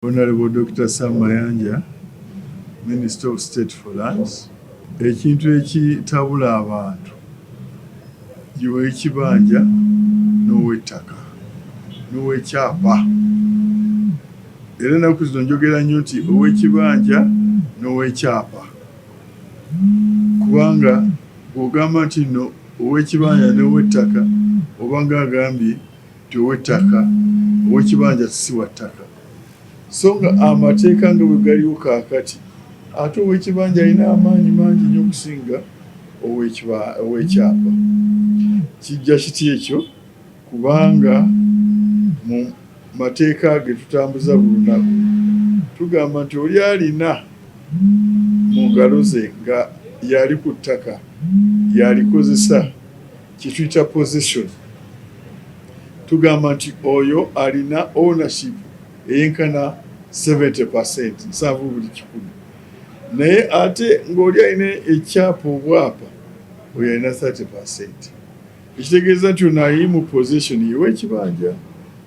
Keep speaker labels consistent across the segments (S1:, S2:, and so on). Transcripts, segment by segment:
S1: Honorable Dr. Sam Mayanja, Minister of State for Lands, ekintu ekitabula abantu y'owekibanja n'ow'ettaka n'ow'ekyapa. Era ennaku zino njogera nnyo nti ow'ekibanja n'ow'ekyapa, kubanga bw'ogamba nti nno ow'ekibanja n'ow'ettaka oba ng'agambye nti ow'ettaka ow'ekibanja si wa ttaka. So nga amateeka nga bwe galiwo kaakati, ate ow'ekibanja alina amaanyi mangi nnyo okusinga ow'ekyapa. Kijja kiti ekyo? Kubanga mu mateeka ge tutambuza buli lunaku tugamba nti oli alina mu ngalo ze nga yali ku ttaka yalikozesa kye tuyita possession, tugamba nti oyo alina ownership eyenkana 70%, 70%. Naye ate ng'oli alina ekyapa obwapa oyo alina 30%. Ekitegeeza nti ono ali mu possession y'ow'ekibanja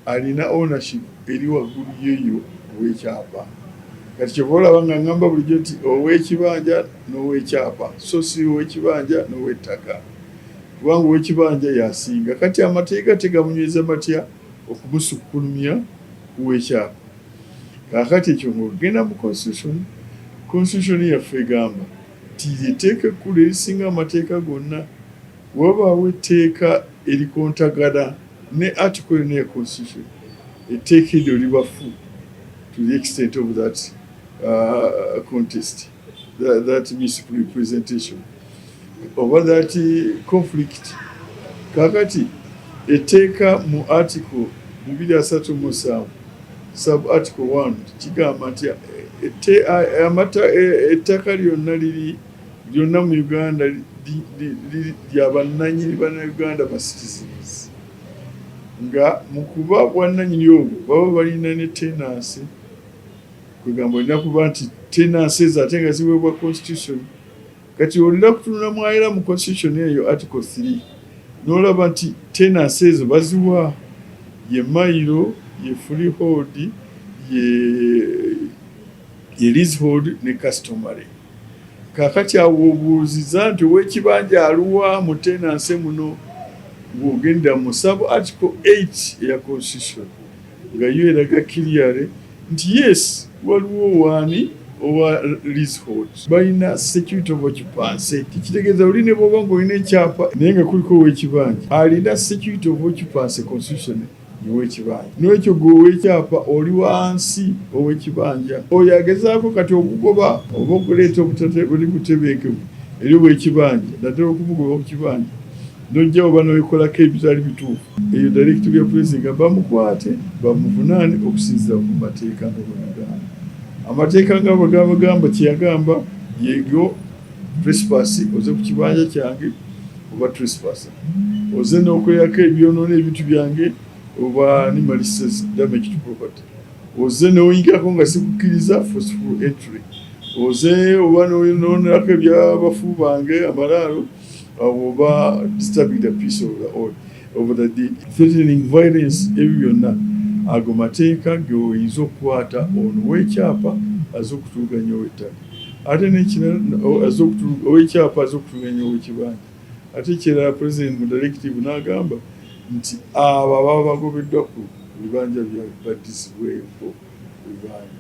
S1: alina ownership eri waggulu yeeyo ow'ekyapa. Kati kyova olaba nga ngamba bulijjo nti ow'ekibanja n'ow'ekyapa, so si ow'ekibanja n'ow'ettaka, kubanga ow'ekibanja yasinga. Kati amateeka tegamunyweza matya okumusukkulumya ow'ekyapa. Kaakati ekyo ng'ogenda mu constitution yaffe egamba nti etteeka ekkulu erisinga amateeka gonna, wabaawo etteeka erikontagana ne article yonna ya constitution, etteeka eryo libafu to the extent of that contest, that misrepresentation oba that conflict. Kaakati etteeka mu article 237 sub article 1 kigamba nti ettaka lyonna mu Uganda lya bannannyini bannayuganda ba citizens, nga mu kuba bwannannyini obwo baba balina ne tenancy. Kwegamba olina kuba nti tenancy ezo ate nga ziweebwa constitution. Kati olina kutunula mwayera mu constitution eyo article 3 n'olaba nti tenancy ezo baziwa ye mayiro, ye freehold, ye leasehold ne customary. Kaakati awo obuuziza nti ow'ekibanja aluwa mu tenancy muno, bw'ogenda mu sub article 8 eya constitution nga yo eraga clearly nti yes, waliwo waani owa leasehold balina security of occupancy. Kitegeeza oli ne bw'oba ng'olina ekyapa naye nga kuliko ow'ekibanja alina security of occupancy constitution y'ow'ekibanja. N'ekyo gwe ow'ekyapa oli wansi ow'ekibanja. Oyo agezaako kati okugoba oba okuleeta obuli butebenkevu eri ow'ekibanja, naddala okuvuga ow'ekibanja n'ojja oba n'obikolako ebitali bituufu, eyo directive ya poliisi nga bamukwate bamuvunaane okusinziira ku mateeka nga bw'agamba. Amateeka nga bwe gabagamba kye yagamba yeego trespass, oze ku kibanja kyange oba trespass, oze n'okolerako ebyonoona ebintu byange oba malicious damage to property, oze n'oyingirako nga sikukkiriza forceful entry, oze oba n'onoonako ebyabafu bange amalaalo oba disturbing the peace of the order of the day, threatening violence. Ebyo byonna ago mateeka g'oyinza okukwata ono ow'ekyapa aze okutuluganya ow'ettaka, ate ow'ekyapa aze okutuluganya ow'ekibanja. Ate ekirala president mu directive n'agamba nti abo ababa bagobeddwa ku bibanja byabwe baddizibweyo ku bibanja.